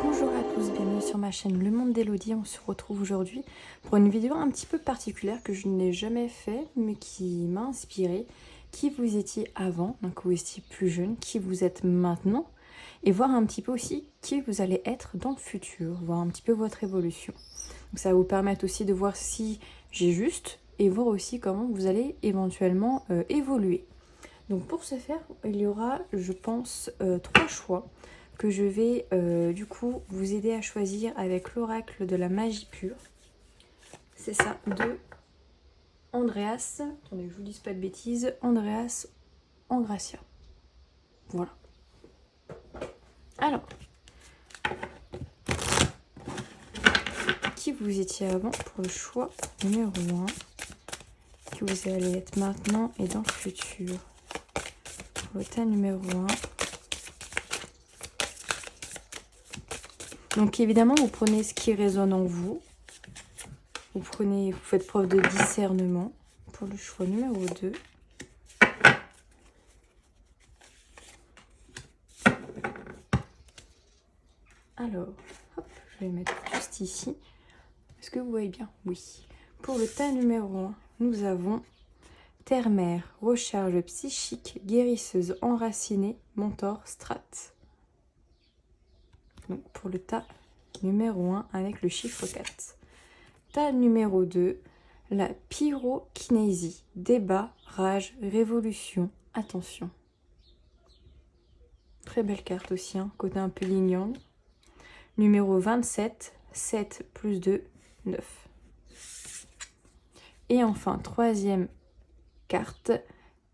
Bonjour à tous, bienvenue sur ma chaîne Le Monde d'Elodie. On se retrouve aujourd'hui pour une vidéo un petit peu particulière que je n'ai jamais fait mais qui m'a inspirée. Qui vous étiez avant, donc vous étiez plus jeune, qui vous êtes maintenant et voir un petit peu aussi qui vous allez être dans le futur, voir un petit peu votre évolution. Donc ça va vous permettre aussi de voir si j'ai juste et voir aussi comment vous allez éventuellement évoluer. Donc pour ce faire, il y aura, je pense, 3 choix que je vais du coup vous aider à choisir avec l'oracle de la magie pure. C'est ça, de Andreas, attendez que je vous dise pas de bêtises, Andreas Angracia. Voilà. Alors, qui vous étiez avant pour le choix numéro 1, qui vous allez être maintenant et dans le futur. Pour le tas numéro 1. Donc évidemment, vous prenez ce qui résonne en vous. Vous faites preuve de discernement pour le choix numéro 2. Alors, hop, je vais le mettre juste ici. Est-ce que vous voyez bien? Oui. Pour le tas numéro 1, nous avons Terre-Mère, recharge psychique, guérisseuse enracinée, mentor, strat. Donc pour le tas numéro 1 avec le chiffre 4. Tas numéro 2, la pyrokinésie, débat, rage, révolution, attention. Très belle carte aussi, hein, côté un peu yin-yang. Numéro 27, 7 plus 2, 9. Et enfin, troisième carte,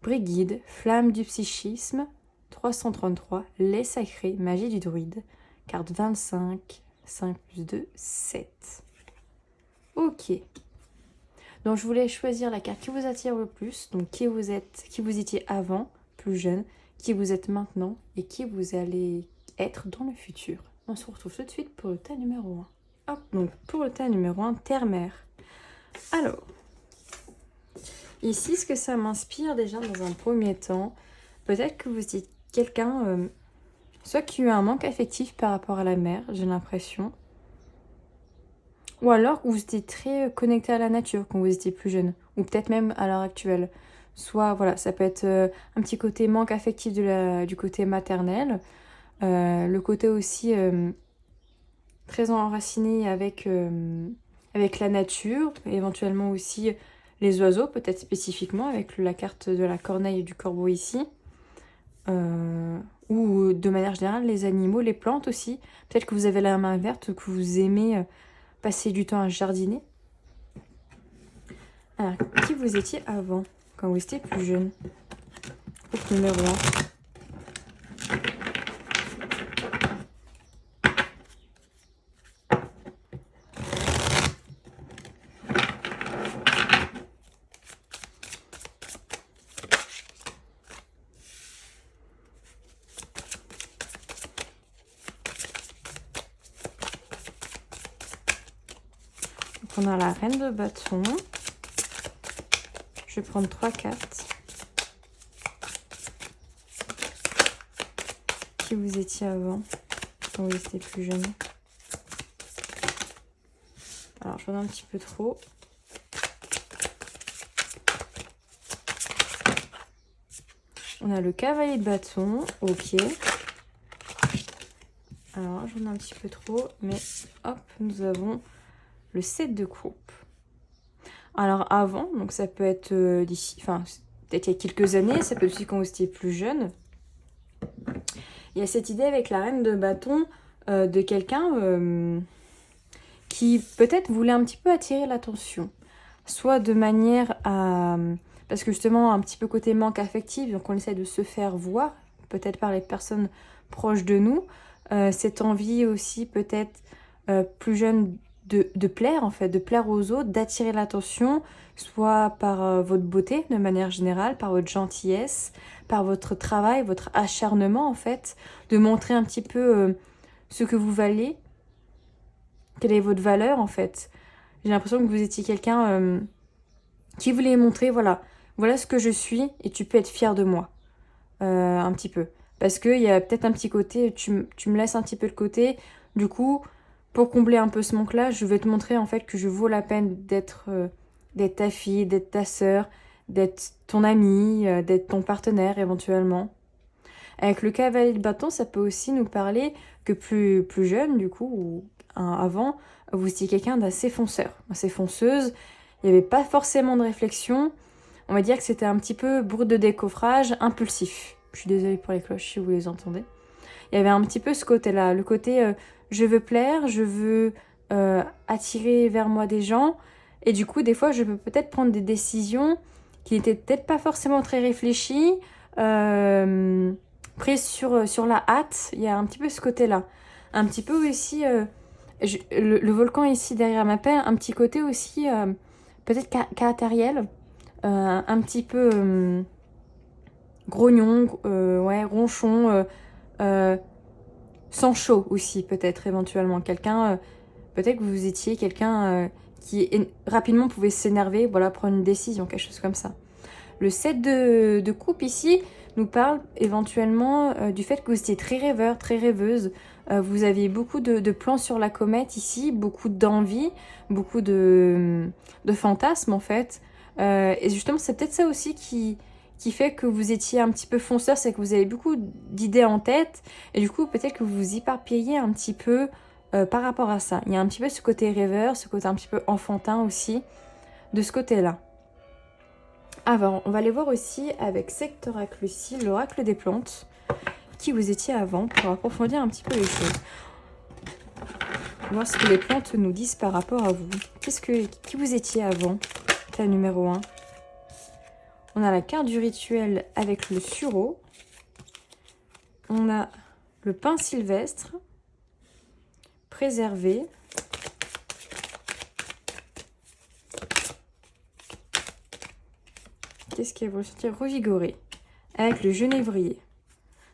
Brigide, flamme du psychisme, 333, les sacrés, magie du druide. Carte 25, 5 plus 2, 7. Ok. Donc je voulais choisir la carte qui vous attire le plus. Donc qui vous étiez avant, plus jeune, qui vous êtes maintenant et qui vous allez être dans le futur. On se retrouve tout de suite pour le tas numéro 1. Hop, donc pour le tas numéro 1, Terre-Mère. Alors, ici, ce que ça m'inspire déjà dans un premier temps, peut-être que vous êtes quelqu'un... soit qui a eu un manque affectif par rapport à la mer, j'ai l'impression. Ou alors que vous étiez très connecté à la nature quand vous étiez plus jeune. Ou peut-être même à l'heure actuelle. Soit, voilà, ça peut être un petit côté manque affectif du côté maternel. Le côté aussi très enraciné avec la nature. Éventuellement aussi les oiseaux, peut-être spécifiquement, avec la carte de la corneille et du corbeau ici. Ou de manière générale les animaux, les plantes aussi. Peut-être que vous avez la main verte, que vous aimez passer du temps à jardiner. Alors, qui vous étiez avant, quand vous étiez plus jeune? Groupe numéro 1. On a la reine de bâton. Je vais prendre 3 cartes. Qui vous étiez avant, quand vous étiez plus jeune? Alors, je regarde un petit peu trop. On a le cavalier de bâton. Ok. Alors, je regarde un petit peu trop. Mais hop, nous avons le 7 de coupe. Alors avant, donc ça peut être d'ici, enfin peut-être il y a quelques années, ça peut être aussi quand vous étiez plus jeune. Il y a cette idée avec la reine de bâton de quelqu'un qui peut-être voulait un petit peu attirer l'attention. Soit de manière à... Parce que justement, un petit peu côté manque affectif, donc on essaie de se faire voir, peut-être par les personnes proches de nous. Cette envie aussi peut-être plus jeune de plaire en fait, de plaire aux autres, d'attirer l'attention, soit par votre beauté de manière générale, par votre gentillesse, par votre travail, votre acharnement en fait, de montrer un petit peu ce que vous valez, quelle est votre valeur en fait. J'ai l'impression que vous étiez quelqu'un qui voulait montrer, voilà ce que je suis et tu peux être fier de moi, un petit peu. Parce qu'il y a peut-être un petit côté, tu me laisses un petit peu de côté, Du coup, pour combler un peu ce manque-là, je vais te montrer en fait que je vaux la peine d'être ta fille, d'être ta sœur, d'être ton amie, d'être ton partenaire éventuellement. Avec le cavalier de bâton, ça peut aussi nous parler que plus jeune, du coup, ou avant, vous étiez quelqu'un d'assez fonceur, assez fonceuse. Il n'y avait pas forcément de réflexion. On va dire que c'était un petit peu bourre de décoffrage, impulsif. Je suis désolée pour les cloches si vous les entendez. Il y avait un petit peu ce côté-là, le côté je veux plaire, je veux attirer vers moi des gens. Et du coup, des fois, je peux peut-être prendre des décisions qui n'étaient peut-être pas forcément très réfléchies, prises sur la hâte. Il y a un petit peu ce côté-là. Un petit peu aussi, le volcan ici derrière ma pelle, un petit côté aussi peut-être caractériel, un petit peu grognon, ouais, ronchon, sans chaud aussi peut-être éventuellement. Quelqu'un, peut-être que vous étiez quelqu'un qui rapidement pouvait s'énerver, voilà, prendre une décision, quelque chose comme ça. Le 7 de coupe ici nous parle éventuellement du fait que vous étiez très rêveur, très rêveuse. Vous aviez beaucoup de plans sur la comète ici, beaucoup d'envie, beaucoup de fantasmes en fait. Et justement, c'est peut-être ça aussi qui fait que vous étiez un petit peu fonceur, c'est que vous avez beaucoup d'idées en tête. Et du coup, peut-être que vous vous éparpillez un petit peu par rapport à ça. Il y a un petit peu ce côté rêveur, ce côté un petit peu enfantin aussi, de ce côté-là. Avant, on va aller voir aussi avec Sectoracle Lucie, l'oracle des plantes, qui vous étiez avant, pour approfondir un petit peu les choses. Voir ce que les plantes nous disent par rapport à vous. Qui vous étiez avant, la numéro 1. On a la carte du rituel avec le sureau. On a le pin sylvestre, préservé. Qu'est-ce qu'elle va ressentir? Revigoré. Avec le genévrier.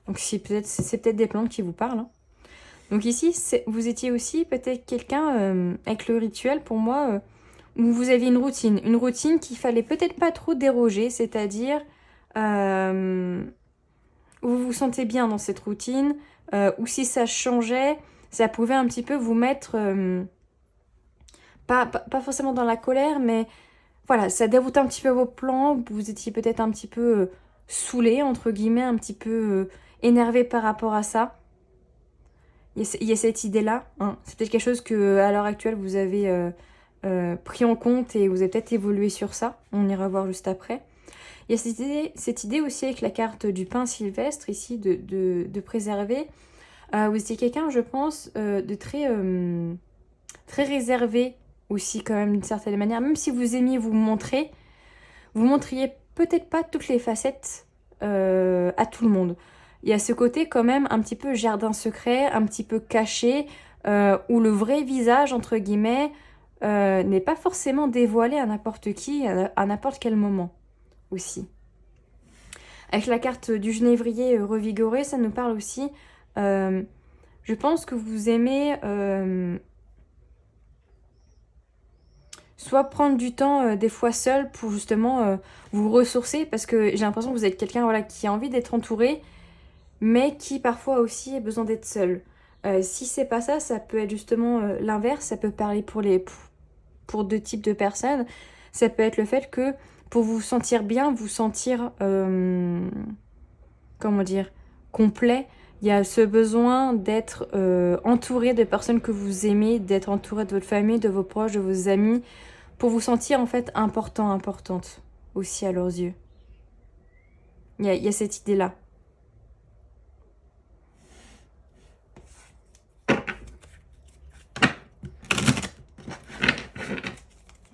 Donc c'est peut-être des plantes qui vous parlent. Hein. Donc ici, vous étiez aussi peut-être quelqu'un avec le rituel, pour moi, où vous aviez une routine. Une routine qu'il fallait peut-être pas trop déroger, c'est-à-dire où vous vous sentez bien dans cette routine, ou si ça changeait, ça pouvait un petit peu vous mettre, pas forcément dans la colère, mais voilà, ça déroutait un petit peu vos plans, vous étiez peut-être un petit peu saoulé, entre guillemets, un petit peu énervé par rapport à ça. Il y a cette idée-là, hein. C'est peut-être quelque chose que à l'heure actuelle vous avez pris en compte et vous avez peut-être évolué sur ça. On ira voir juste après. Il y a cette idée aussi avec la carte du pin sylvestre ici de préserver. Vous étiez quelqu'un, je pense, de très réservé aussi quand même d'une certaine manière. Même si vous aimiez vous montrer, vous montriez peut-être pas toutes les facettes à tout le monde. Il y a ce côté quand même un petit peu jardin secret, un petit peu caché, où le vrai visage, entre guillemets, n'est pas forcément dévoilé à n'importe qui, à n'importe quel moment aussi. Avec la carte du genévrier revigoré, ça nous parle aussi, je pense que vous aimez soit prendre du temps des fois seul pour justement vous ressourcer, parce que j'ai l'impression que vous êtes quelqu'un voilà, qui a envie d'être entouré, mais qui parfois aussi a besoin d'être seul. Si c'est pas ça, ça peut être justement l'inverse, ça peut parler pour deux types de personnes. Ça peut être le fait que pour vous sentir bien, vous sentir, comment dire, complet, il y a ce besoin d'être entouré de personnes que vous aimez, d'être entouré de votre famille, de vos proches, de vos amis, pour vous sentir en fait important, importante aussi à leurs yeux. Il y a cette idée-là.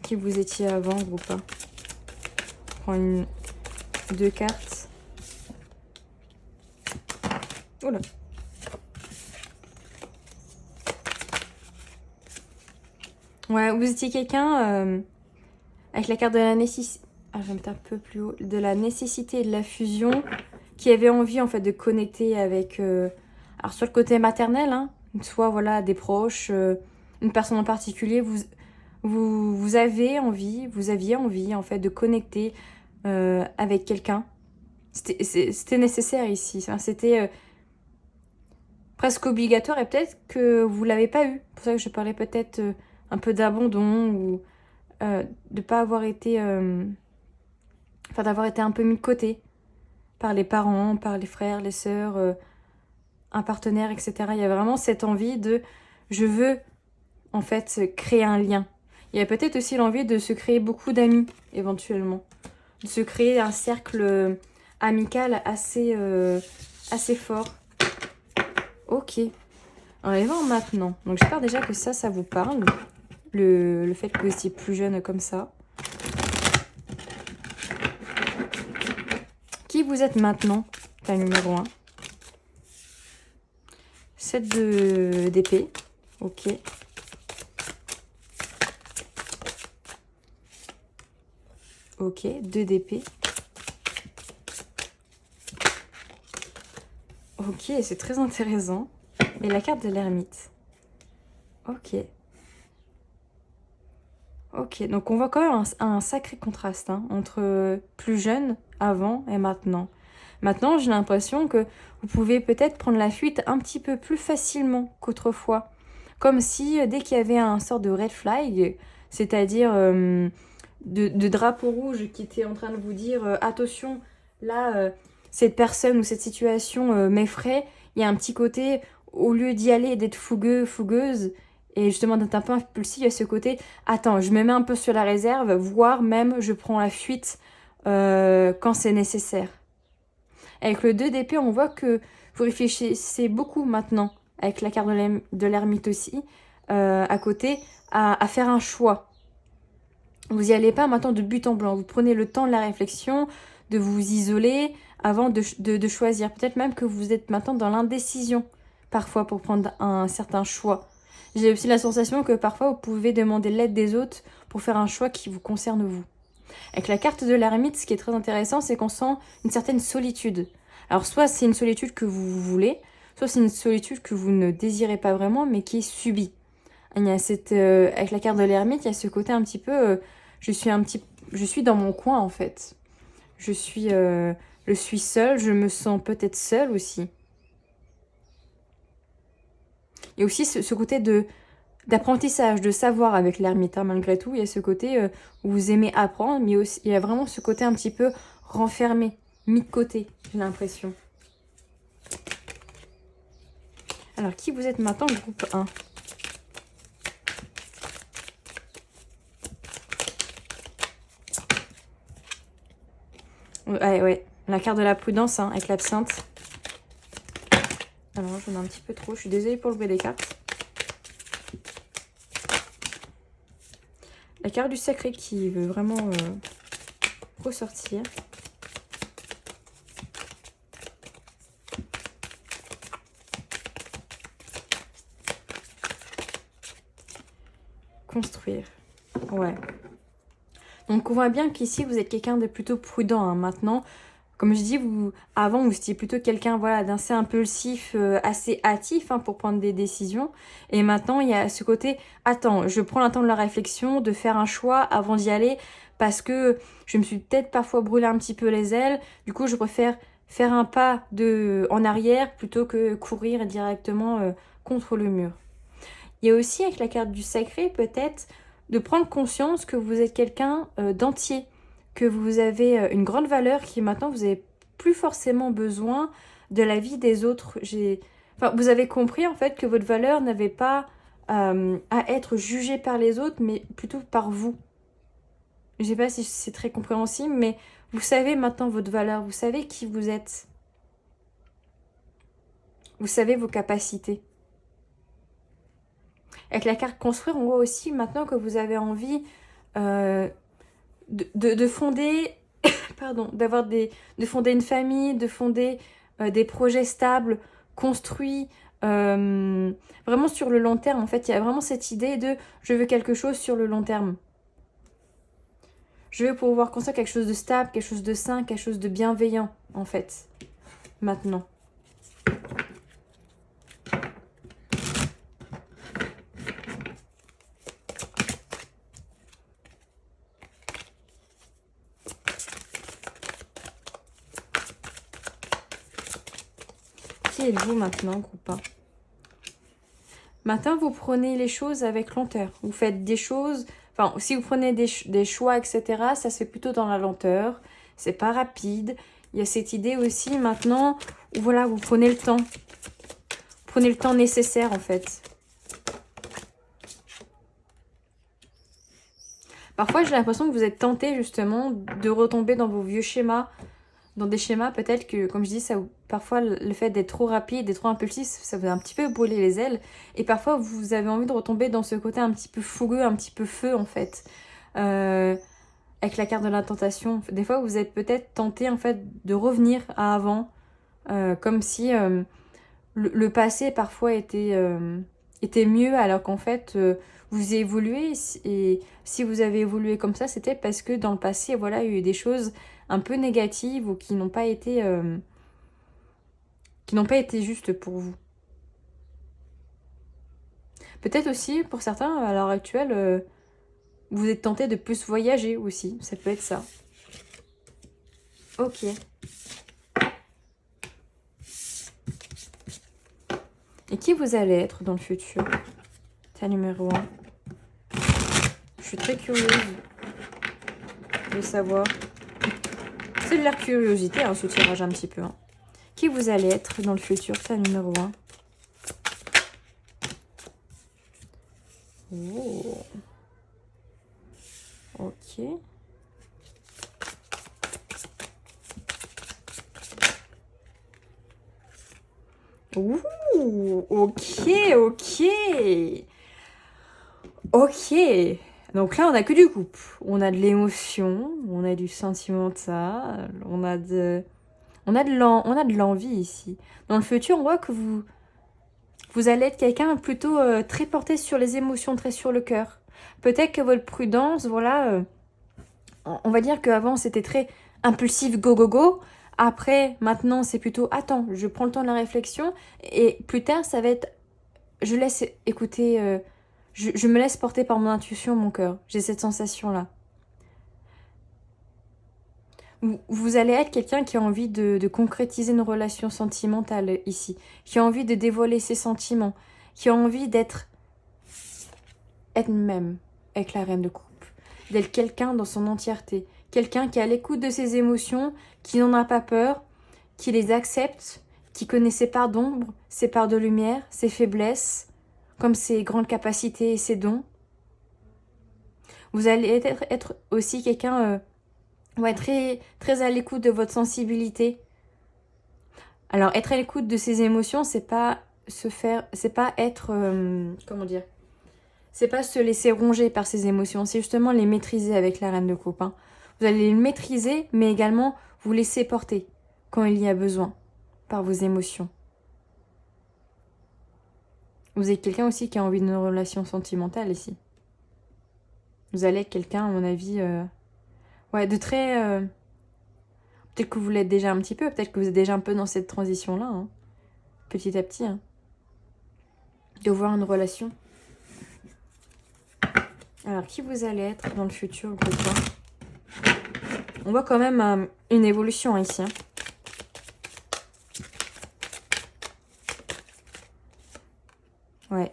Qui vous étiez avant ou pas? Je prends deux cartes. Oula. Ouais, vous étiez quelqu'un avec la carte de la nécessité. Ah, je vais mettre un peu plus haut. De la nécessité et de la fusion, qui avait envie en fait de connecter avec. Alors, soit le côté maternel, hein, soit voilà, des proches, une personne en particulier. Vous aviez envie en fait de connecter avec quelqu'un. C'était nécessaire ici. C'était presque obligatoire et peut-être que vous l'avez pas eu. C'est pour ça que je parlais peut-être un peu d'abandon ou de pas avoir été... Enfin, d'avoir été un peu mis de côté par les parents, par les frères, les sœurs, un partenaire, etc. Il y a vraiment cette envie de... Je veux, en fait, créer un lien. Il y a peut-être aussi l'envie de se créer beaucoup d'amis, éventuellement. De se créer un cercle amical assez fort. Ok. On va aller voir maintenant. Donc j'espère déjà que ça vous parle. Le fait que vous étiez plus jeune comme ça. Qui vous êtes maintenant, ta numéro 1. 7 d'épée. Ok. Ok, 2 d'épée. Ok, c'est très intéressant. Et la carte de l'ermite. Ok. Ok, donc on voit quand même un sacré contraste hein, entre plus jeune, avant et maintenant. Maintenant, j'ai l'impression que vous pouvez peut-être prendre la fuite un petit peu plus facilement qu'autrefois. Comme si, dès qu'il y avait un sort de red flag, c'est-à-dire de drapeau rouge qui était en train de vous dire attention, là, cette personne ou cette situation m'effraie, il y a un petit côté, au lieu d'y aller et d'être fougueux, fougueuse, et justement d'être un peu impulsif, il y a ce côté, attends, je me mets un peu sur la réserve, voire même je prends la fuite quand c'est nécessaire. Avec le 2 d'épée, on voit que vous réfléchissez beaucoup maintenant, avec la carte de l'ermite aussi, à côté, à faire un choix. Vous n'y allez pas maintenant de but en blanc. Vous prenez le temps de la réflexion, de vous isoler avant de choisir. Peut-être même que vous êtes maintenant dans l'indécision, parfois, pour prendre un certain choix. J'ai aussi la sensation que parfois, vous pouvez demander l'aide des autres pour faire un choix qui vous concerne vous. Avec la carte de l'ermite, ce qui est très intéressant, c'est qu'on sent une certaine solitude. Alors, soit c'est une solitude que vous voulez, soit c'est une solitude que vous ne désirez pas vraiment, mais qui est subie. Il y a avec la carte de l'ermite, il y a ce côté un petit peu... je suis dans mon coin, en fait. Je suis seule, je me sens peut-être seule aussi. Il y a aussi ce côté d'apprentissage, de savoir avec l'ermite, hein, malgré tout. Il y a ce côté où vous aimez apprendre, mais aussi, il y a vraiment ce côté un petit peu renfermé, mis de côté, j'ai l'impression. Alors, qui vous êtes maintenant, groupe 1 ? Ouais, la carte de la prudence hein, avec l'absinthe. Alors, j'en ai un petit peu trop. Je suis désolée pour le bruit des cartes. La carte du sacré qui veut vraiment ressortir. Construire. Ouais. Donc, on voit bien qu'ici, vous êtes quelqu'un de plutôt prudent hein, maintenant. Comme je dis, avant, vous étiez plutôt quelqu'un voilà, d'assez impulsif, assez hâtif hein, pour prendre des décisions. Et maintenant, il y a ce côté, attends, je prends le temps de la réflexion, de faire un choix avant d'y aller, parce que je me suis peut-être parfois brûlé un petit peu les ailes. Du coup, je préfère faire un pas en arrière plutôt que courir directement contre le mur. Il y a aussi, avec la carte du sacré, peut-être, de prendre conscience que vous êtes quelqu'un d'entier, que vous avez une grande valeur, qui maintenant vous n'avez plus forcément besoin de l'avis des autres. Vous avez compris en fait que votre valeur n'avait pas à être jugée par les autres, mais plutôt par vous. Je ne sais pas si c'est très compréhensible, mais vous savez maintenant votre valeur, vous savez qui vous êtes. Vous savez vos capacités. Avec la carte construire, on voit aussi maintenant que vous avez envie de fonder, de fonder une famille, de fonder des projets stables, construits, vraiment sur le long terme. En fait, il y a vraiment cette idée de je veux quelque chose sur le long terme. Je veux pouvoir construire quelque chose de stable, quelque chose de sain, quelque chose de bienveillant, en fait, maintenant. Qui êtes-vous maintenant, groupe 1 ? Maintenant, vous prenez les choses avec lenteur. Vous faites des choses... Enfin, si vous prenez des choix, etc., ça se fait plutôt dans la lenteur. C'est pas rapide. Il y a cette idée aussi, maintenant, où voilà, vous prenez le temps. Prenez le temps nécessaire, en fait. Parfois, j'ai l'impression que vous êtes tenté, justement, de retomber dans vos vieux schémas. Dans des schémas, peut-être que, comme je dis, ça, parfois, le fait d'être trop rapide, d'être trop impulsif, ça vous a un petit peu brûlé les ailes. Et parfois, vous avez envie de retomber dans ce côté un petit peu fougueux, un petit peu feu, en fait. Avec la carte de la tentation. Des fois, vous êtes peut-être tenté, en fait, de revenir à avant. Comme si le passé, parfois, était mieux, alors qu'en fait, vous évoluez. Et si vous avez évolué comme ça, c'était parce que dans le passé, voilà, il y a eu des choses un peu négatives ou qui n'ont pas été justes pour vous. Peut-être aussi, pour certains, à l'heure actuelle, vous êtes tenté de plus voyager aussi. Ça peut être ça. Ok. Et qui vous allez être dans le futur? C'est numéro 1. Je suis très curieuse de savoir. C'est de la curiosité, hein, ce tirage un petit peu. Hein. Qui vous allez être dans le futur? C'est numéro 1. Oh. Ok. Ouh, ok. Ok. Donc là, on a que du couple. On a de l'émotion, on a du sentimental, on a de l'envie ici. Dans le futur, on voit que vous allez être quelqu'un plutôt très porté sur les émotions, très sur le cœur. Peut-être que votre prudence, voilà, on va dire qu'avant c'était très impulsif, go go go. Après, maintenant, c'est plutôt attends, je prends le temps de la réflexion. Et plus tard, ça va être je laisse écouter, je me laisse porter par mon intuition, mon cœur. J'ai cette sensation-là. Vous allez être quelqu'un qui a envie de concrétiser une relation sentimentale ici, qui a envie de dévoiler ses sentiments, qui a envie d'être elle-même avec la reine de coupe, d'être quelqu'un dans son entièreté, quelqu'un qui est à l'écoute de ses émotions, qui n'en a pas peur, qui les accepte, qui connaît ses parts d'ombre, ses parts de lumière, ses faiblesses, comme ses grandes capacités et ses dons. Vous allez être aussi quelqu'un très, très à l'écoute de votre sensibilité. Alors, être à l'écoute de ses émotions, c'est pas être, comment dire, c'est pas se laisser ronger par ses émotions, c'est justement les maîtriser avec la reine de coupe. Hein. Vous allez les maîtriser, mais également vous laisser porter quand il y a besoin par vos émotions. Vous êtes quelqu'un aussi qui a envie d'une relation sentimentale ici. Vous allez être quelqu'un, à mon avis, de très... Peut-être que vous l'êtes déjà un petit peu, peut-être que vous êtes déjà un peu dans cette transition-là, hein, petit à petit, hein, de voir une relation. Alors, qui vous allez être dans le futur, groupe 1? On voit quand même une évolution ici. Hein. Ouais.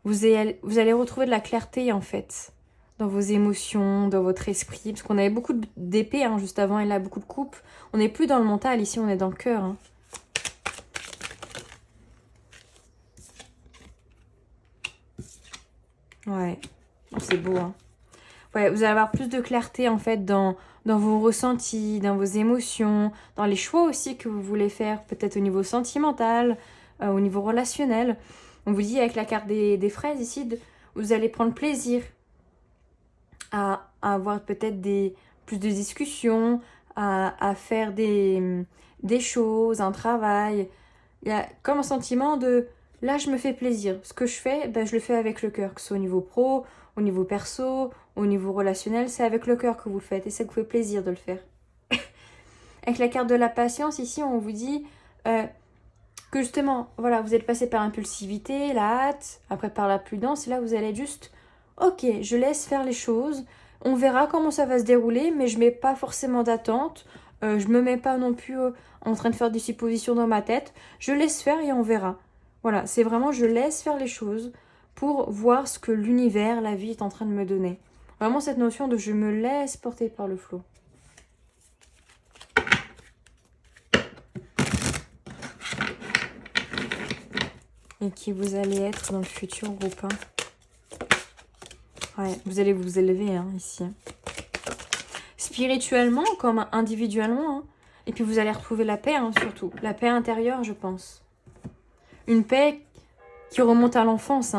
Vous allez retrouver de la clarté, en fait, dans vos émotions, dans votre esprit. Parce qu'on avait beaucoup d'épée, hein, juste avant, et là, beaucoup de coupe. On n'est plus dans le mental, ici, on est dans le cœur. Hein. Ouais. C'est beau, hein. Ouais, vous allez avoir plus de clarté, en fait, dans vos ressentis, dans vos émotions, dans les choix aussi que vous voulez faire, peut-être au niveau sentimental, au niveau relationnel. On vous dit, avec la carte des fraises, ici, vous allez prendre plaisir à avoir peut-être plus de discussions, à faire des choses, un travail. Il y a comme un sentiment de, là, je me fais plaisir. Ce que je fais, je le fais avec le cœur, que ce soit au niveau pro, au niveau perso, au niveau relationnel, c'est avec le cœur que vous le faites et ça vous fait plaisir de le faire. Avec la carte de la patience, ici, on vous dit que justement, voilà, vous êtes passé par l'impulsivité, la hâte, après par la prudence, et là, vous allez être juste, ok, je laisse faire les choses, on verra comment ça va se dérouler, mais je mets pas forcément d'attente, je me mets pas non plus en train de faire des suppositions dans ma tête, je laisse faire et on verra. Voilà, c'est vraiment, je laisse faire les choses, pour voir ce que l'univers, la vie est en train de me donner. Vraiment cette notion de je me laisse porter par le flot. Et qui vous allez être dans le futur groupe 1. Ouais, vous allez vous élever ici. Spirituellement comme individuellement. Et puis vous allez retrouver la paix surtout. La paix intérieure, je pense. Une paix qui remonte à l'enfance,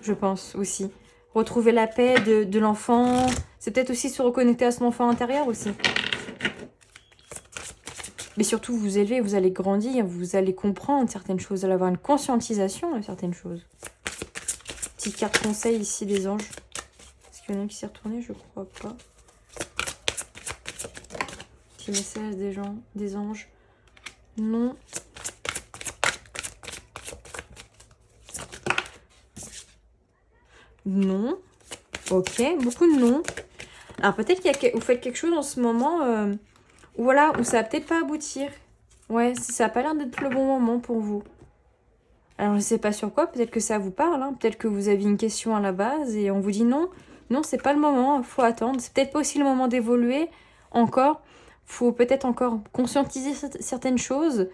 je pense aussi. Retrouver la paix de l'enfant. C'est peut-être aussi se reconnecter à son enfant intérieur aussi. Mais surtout, vous élevez, vous allez grandir, vous allez comprendre certaines choses, vous allez avoir une conscientisation de certaines choses. Petite carte conseil ici des anges. Est-ce qu'il y en a un qui s'est retourné? Je crois pas. Petit message des anges. Non. Non. Ok, beaucoup de non. Alors peut-être que vous faites quelque chose en ce moment où ça va peut-être pas aboutir. Ouais, ça n'a pas l'air d'être le bon moment pour vous. Alors je sais pas sur quoi, peut-être que ça vous parle, peut-être que vous aviez une question à la base et on vous dit non, c'est pas le moment, faut attendre. C'est peut-être pas aussi le moment d'évoluer encore. Faut peut-être encore conscientiser certaines choses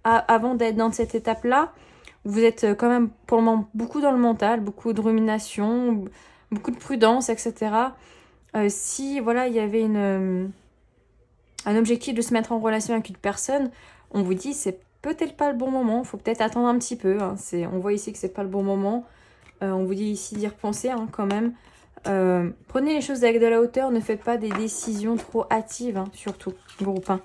avant d'être dans cette étape-là. Vous êtes quand même pour le moment beaucoup dans le mental, beaucoup de rumination, beaucoup de prudence, etc. Si il y avait un objectif de se mettre en relation avec une personne, on vous dit c'est peut-être pas le bon moment, il faut peut-être attendre un petit peu. On voit ici que c'est pas le bon moment. On vous dit ici d'y repenser quand même. Prenez les choses avec de la hauteur, ne faites pas des décisions trop hâtives, surtout, groupe 1.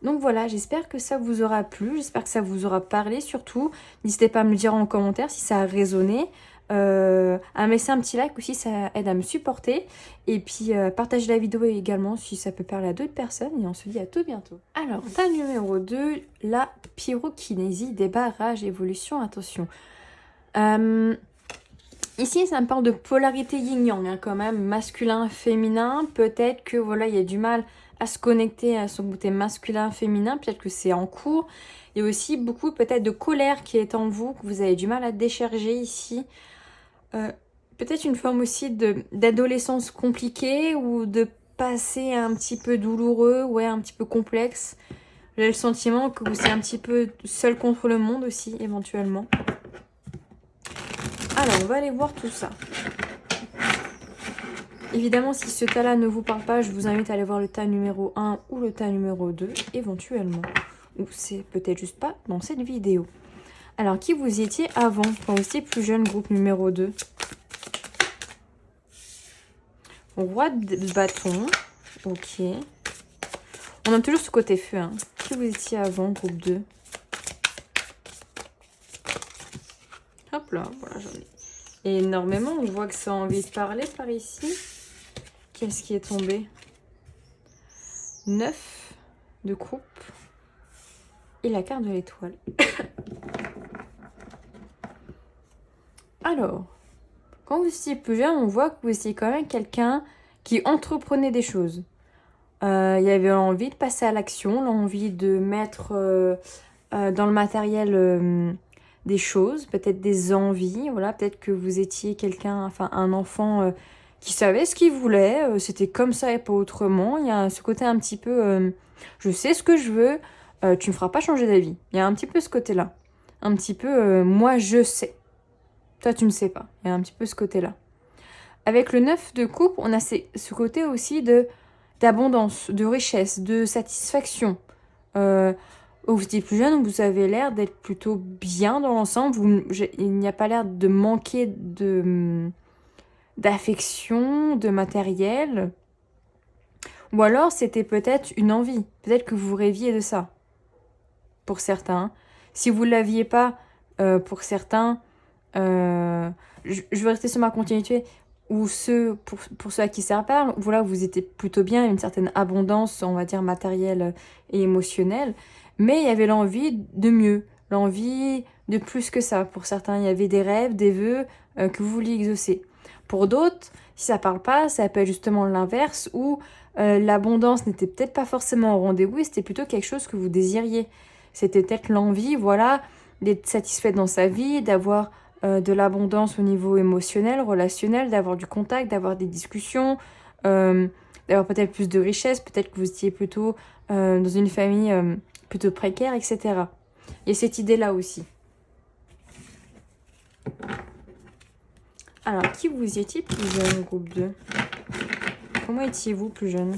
Donc voilà, j'espère que ça vous aura plu, j'espère que ça vous aura parlé surtout. N'hésitez pas à me le dire en commentaire si ça a résonné. À me laisser un petit like aussi, ça aide à me supporter. Et puis partagez la vidéo également si ça peut parler à d'autres personnes. Et on se dit à tout bientôt. Alors, tas numéro 2, la pyrokinésie, débarrage, évolution, attention. Ici, ça me parle de polarité yin-yang, quand même, masculin, féminin. Peut-être que il y a du mal à se connecter à son côté masculin, féminin. Peut-être que c'est en cours. Il y a aussi beaucoup peut-être de colère qui est en vous, que vous avez du mal à décharger ici. Peut-être une forme aussi d'adolescence compliquée ou de passé un petit peu douloureux, un petit peu complexe. J'ai le sentiment que vous êtes un petit peu seul contre le monde aussi, éventuellement. Alors, on va aller voir tout ça. Évidemment, si ce tas-là ne vous parle pas, je vous invite à aller voir le tas numéro 1 ou le tas numéro 2, éventuellement. Ou c'est peut-être juste pas dans cette vidéo. Alors, qui vous étiez avant, quand vous étiez plus jeune, groupe numéro 2? Roi de bâton. Ok. On a toujours ce côté feu. Qui vous étiez avant, groupe 2? Hop là, voilà, j'en ai énormément. On voit que ça a envie de parler par ici. Qu'est-ce qui est tombé? 9 de coupe. Et la carte de l'étoile. Alors, quand vous étiez plus jeune, on voit que vous étiez quand même quelqu'un qui entreprenait des choses. Il y avait l'envie de passer à l'action, l'envie de mettre dans le matériel des choses, peut-être des envies. Peut-être que vous étiez quelqu'un, un enfant qui savait ce qu'il voulait. C'était comme ça et pas autrement. Il y a ce côté un petit peu, je sais ce que je veux, tu me feras pas changer d'avis. Il y a un petit peu ce côté-là. Un petit peu, moi je sais. Toi, tu ne sais pas. Il y a un petit peu ce côté-là. Avec le 9 de coupe, on a ce côté aussi d'abondance, de richesse, de satisfaction. Vous étiez plus jeune, vous avez l'air d'être plutôt bien dans l'ensemble. Il n'y a pas l'air de manquer d'affection, de matériel. Ou alors, c'était peut-être une envie. Peut-être que vous rêviez de ça. Pour certains. Si vous ne l'aviez pas, pour certains... je vais rester sur ma continuité ou pour ceux à qui ça parle, vous étiez plutôt bien, une certaine abondance, on va dire matérielle et émotionnelle, mais il y avait l'envie de mieux, l'envie de plus que ça. Pour certains, il y avait des rêves, des vœux que vous vouliez exaucer. Pour d'autres, si ça parle pas, ça peut être justement l'inverse, où l'abondance n'était peut-être pas forcément au rendez-vous, et c'était plutôt quelque chose que vous désiriez. C'était peut-être l'envie, d'être satisfait dans sa vie, d'avoir de l'abondance au niveau émotionnel, relationnel, d'avoir du contact, d'avoir des discussions, d'avoir peut-être plus de richesse, peut-être que vous étiez plutôt dans une famille plutôt précaire, etc. Il y a cette idée-là aussi. Alors, qui vous étiez plus jeune, groupe 2? Comment étiez-vous plus jeune?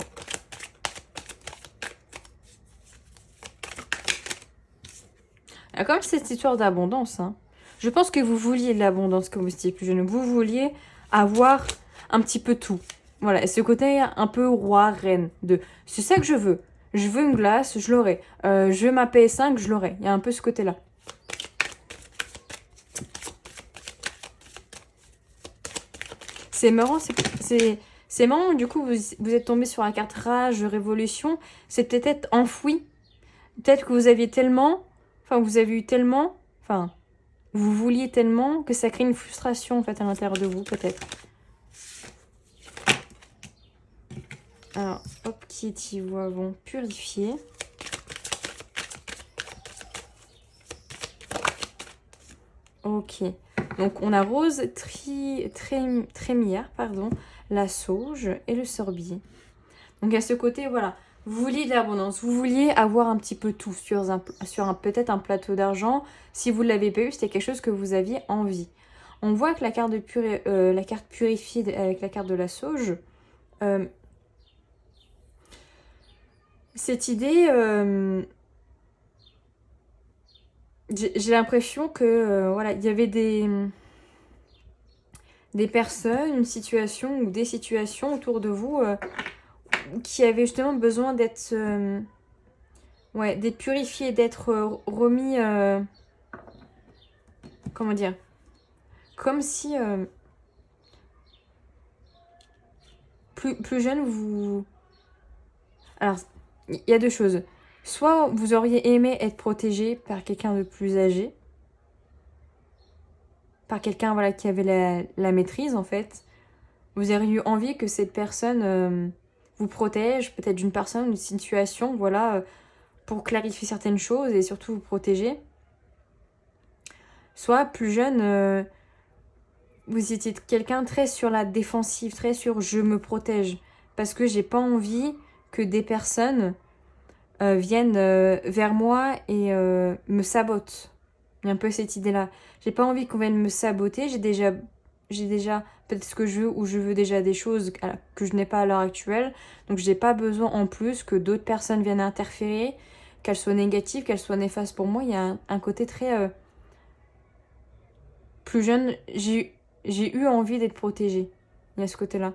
Il y a quand même cette histoire d'abondance, hein. Je pense que vous vouliez de l'abondance quand vous étiez plus jeune. Vous vouliez avoir un petit peu tout. Voilà, et ce côté un peu roi, reine. C'est ça que je veux. Je veux une glace, je l'aurai. Je veux ma PS5, je l'aurai. Il y a un peu ce côté-là. C'est marrant, c'est marrant. Du coup, vous êtes tombé sur la carte rage, révolution. C'est peut-être enfoui. Peut-être que vous aviez tellement... Enfin, vous avez eu tellement... Enfin... Vous vouliez tellement que ça crée une frustration en fait à l'intérieur de vous, peut-être. Alors, hop, qui étiez-vous avant? Purifier. Ok. Donc, on a rose, trémière, pardon, la sauge et le sorbier. Donc, à ce côté, voilà. Vous vouliez de l'abondance, vous vouliez avoir un petit peu tout sur peut-être un plateau d'argent. Si vous ne l'avez pas eu, c'était quelque chose que vous aviez envie. On voit que la carte, la carte purifiée avec la carte de la sauge, cette idée, j'ai l'impression que voilà, il y avait des personnes, une situation ou des situations autour de vous qui avaient justement besoin d'être ouais, d'être purifiées, d'être remis, comment dire, comme si plus jeune, vous... Alors, il y a deux choses. Soit vous auriez aimé être protégé par quelqu'un de plus âgé, par quelqu'un voilà, qui avait la maîtrise en fait. Vous auriez eu envie que cette personne vous protège, peut-être d'une personne, d'une situation, voilà, pour clarifier certaines choses et surtout vous protéger. Soit plus jeune, vous étiez quelqu'un très sur la défensive, très sur je me protège, parce que j'ai pas envie que des personnes viennent vers moi et me sabotent. Il y a un peu cette idée-là. J'ai pas envie qu'on vienne me saboter. J'ai déjà peut-être ce que je veux ou je veux déjà des choses que je n'ai pas à l'heure actuelle. Donc j'ai pas besoin en plus que d'autres personnes viennent interférer, qu'elles soient négatives, qu'elles soient néfastes pour moi. Il y a un côté très plus jeune. J'ai eu envie d'être protégée. Il y a ce côté-là.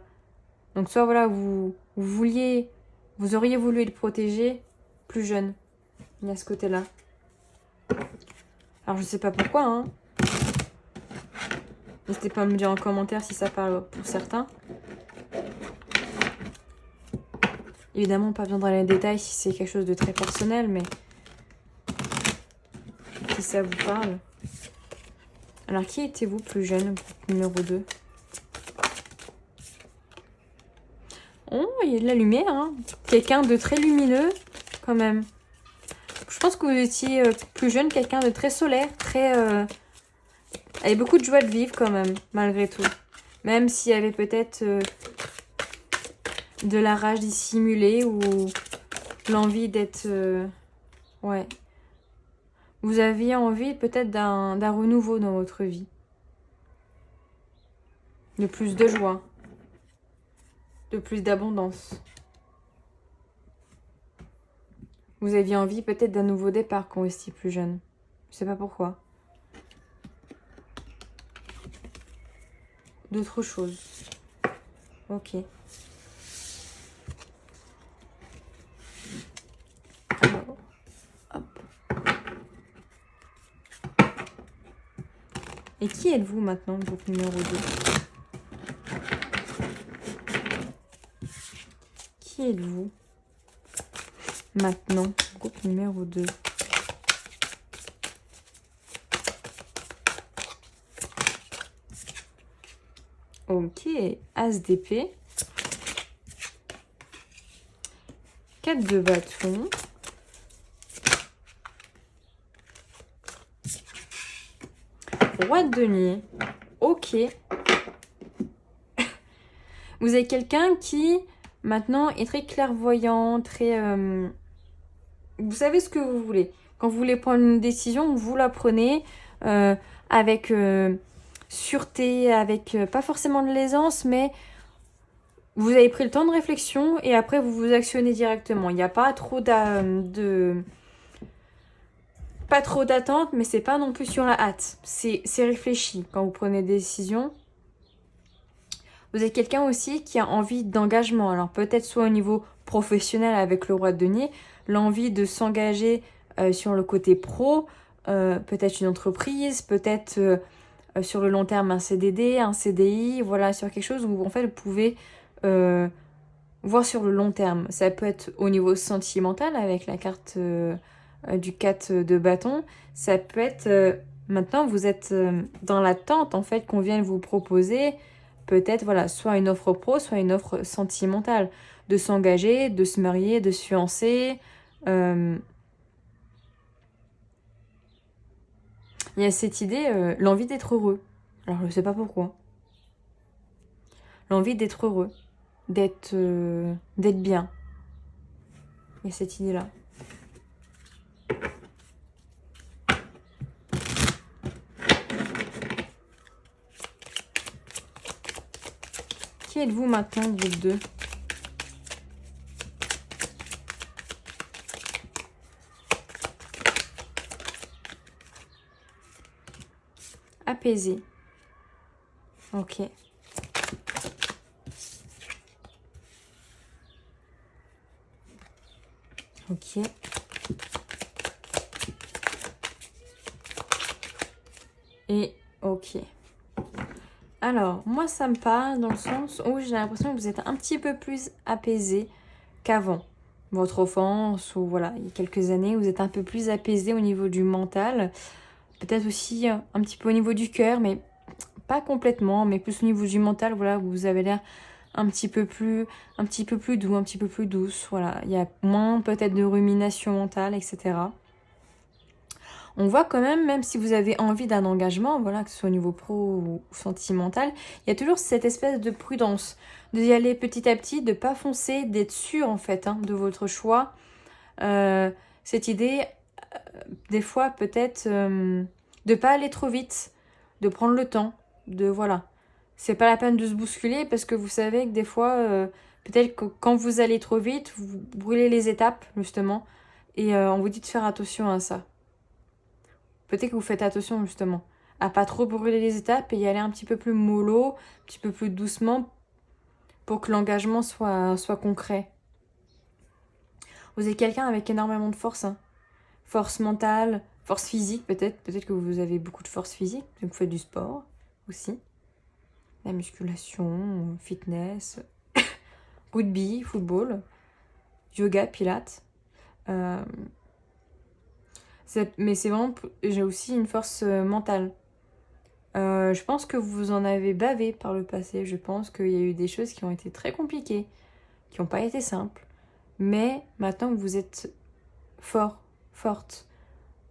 Donc soit voilà, vous auriez voulu être protégé plus jeune. Il y a ce côté-là. Alors je sais pas pourquoi, hein. N'hésitez pas à me dire en commentaire si ça parle pour certains. Évidemment, pas bien dans les détails si c'est quelque chose de très personnel, mais si ça vous parle. Alors, qui étiez-vous plus jeune, groupe numéro 2? Oh, il y a de la lumière, hein. Quelqu'un de très lumineux, quand même. Je pense que vous étiez plus jeune, quelqu'un de très solaire, très... avec beaucoup de joie de vivre, quand même, malgré tout. Même s'il y avait peut-être de la rage dissimulée ou l'envie d'être... ouais. Vous aviez envie peut-être d'un renouveau dans votre vie. De plus de joie. De plus d'abondance. Vous aviez envie peut-être d'un nouveau départ quand vous étiez plus jeune. Je sais pas pourquoi. D'autres choses. Ok. Alors, hop. Et qui êtes-vous maintenant, groupe numéro 2? Qui êtes-vous maintenant, groupe numéro 2? Ok, As d'épée. 4 de bâton. Roi de denier. Ok. Vous avez quelqu'un qui, maintenant, est très clairvoyant, très... vous savez ce que vous voulez. Quand vous voulez prendre une décision, vous la prenez avec sûreté, avec pas forcément de l'aisance, mais vous avez pris le temps de réflexion et après vous vous actionnez directement. Il n'y a pas trop pas trop d'attente, mais c'est pas non plus sur la hâte. C'est réfléchi quand vous prenez des décisions. Vous êtes quelqu'un aussi qui a envie d'engagement. Alors peut-être soit au niveau professionnel avec le roi de denier, l'envie de s'engager sur le côté pro, peut-être une entreprise, peut-être sur le long terme un CDD, un CDI, voilà, sur quelque chose où en fait vous pouvez voir sur le long terme. Ça peut être au niveau sentimental avec la carte du 4 de bâton. Ça peut être maintenant vous êtes dans l'attente en fait qu'on vienne vous proposer peut-être voilà soit une offre pro, soit une offre sentimentale, de s'engager, de se marier, de se fiancer. Il y a cette idée, l'envie d'être heureux. Alors je ne sais pas pourquoi. L'envie d'être heureux, d'être bien. Il y a cette idée-là. Qui êtes-vous maintenant, groupe 2? Apaisé. Ok. Ok. Et ok. Alors, moi, ça me parle dans le sens où j'ai l'impression que vous êtes un petit peu plus apaisé qu'avant. Votre enfance, ou voilà, il y a quelques années, vous êtes un peu plus apaisé au niveau du mental. Peut-être aussi un petit peu au niveau du cœur, mais pas complètement, mais plus au niveau du mental, voilà, vous avez l'air un petit peu plus doux, un petit peu plus douce, voilà. Il y a moins peut-être de rumination mentale, etc. On voit quand même si vous avez envie d'un engagement, voilà, que ce soit au niveau pro ou sentimental, il y a toujours cette espèce de prudence, d'y aller petit à petit, de pas foncer, d'être sûr en fait de votre choix. Cette idée, des fois peut-être, de pas aller trop vite, de prendre le temps, de voilà. C'est pas la peine de se bousculer parce que vous savez que des fois, peut-être que quand vous allez trop vite, vous brûlez les étapes justement, et on vous dit de faire attention à ça. Peut-être que vous faites attention justement à pas trop brûler les étapes et y aller un petit peu plus mollo, un petit peu plus doucement pour que l'engagement soit concret. Vous êtes quelqu'un avec énormément de force. Force mentale, force physique peut-être. Peut-être que vous avez beaucoup de force physique. Vous faites du sport aussi. La musculation, fitness, rugby, football, yoga, pilates. Mais c'est vraiment... J'ai aussi une force mentale. Je pense que vous en avez bavé par le passé. Je pense qu'il y a eu des choses qui ont été très compliquées, qui n'ont pas été simples. Mais maintenant que vous êtes fort, forte,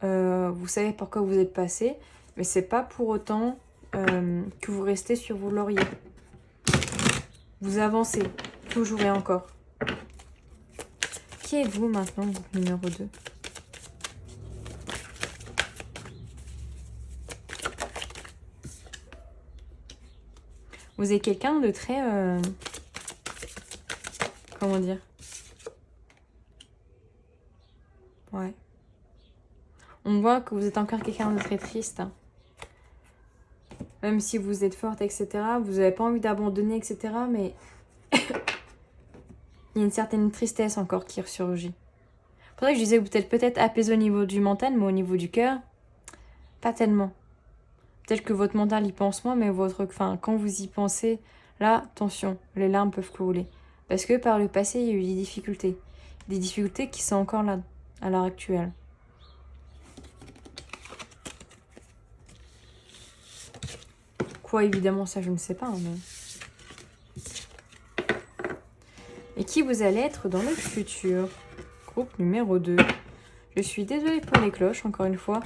vous savez pourquoi vous êtes passé, mais c'est pas pour autant que vous restez sur vos lauriers. Vous avancez, toujours et encore. Qui êtes-vous maintenant, groupe numéro 2? Vous êtes quelqu'un de très... comment dire? Ouais. On voit que vous êtes encore quelqu'un de très triste. Même si vous êtes forte, etc. Vous n'avez pas envie d'abandonner, etc. Mais il y a une certaine tristesse encore qui ressurgit. C'est pour ça que je disais que vous êtes peut-être apaisé au niveau du mental, mais au niveau du cœur, pas tellement. Peut-être que votre mental y pense moins, mais quand vous y pensez, là, attention, les larmes peuvent couler. Parce que par le passé, il y a eu des difficultés. Des difficultés qui sont encore là, à l'heure actuelle. Quoi, évidemment, ça, je ne sais pas. Mais... Et qui vous allez être dans le futur? Groupe numéro 2. Je suis désolée pour les cloches, encore une fois.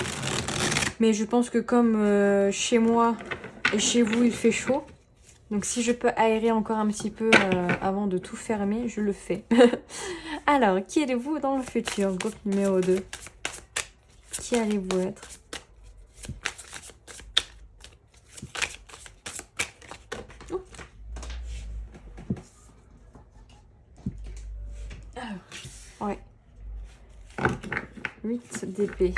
Mais je pense que comme chez moi et chez vous, il fait chaud. Donc si je peux aérer encore un petit peu avant de tout fermer, je le fais. Alors, qui êtes-vous dans le futur? Groupe numéro 2. Qui allez-vous être? Oh. Alors, ouais. 8 d'épée.